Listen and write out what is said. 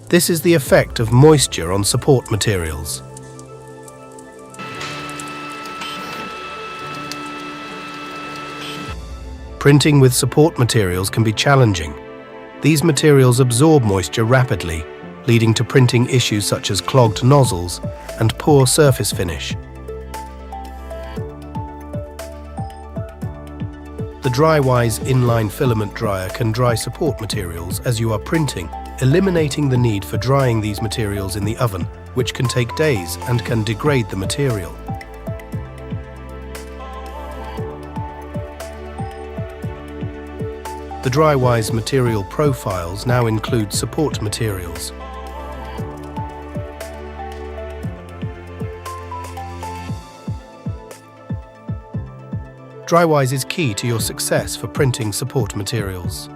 This is the effect of moisture on support materials. Printing with support materials can be challenging. These materials absorb moisture rapidly, leading to printing issues such as clogged nozzles and poor surface finish. The Drywise inline filament dryer can dry support materials as you are printing, eliminating the need for drying these materials in the oven, which can take days and can degrade the material. The Drywise material profiles now include support materials. Drywise is key to your success for printing support materials.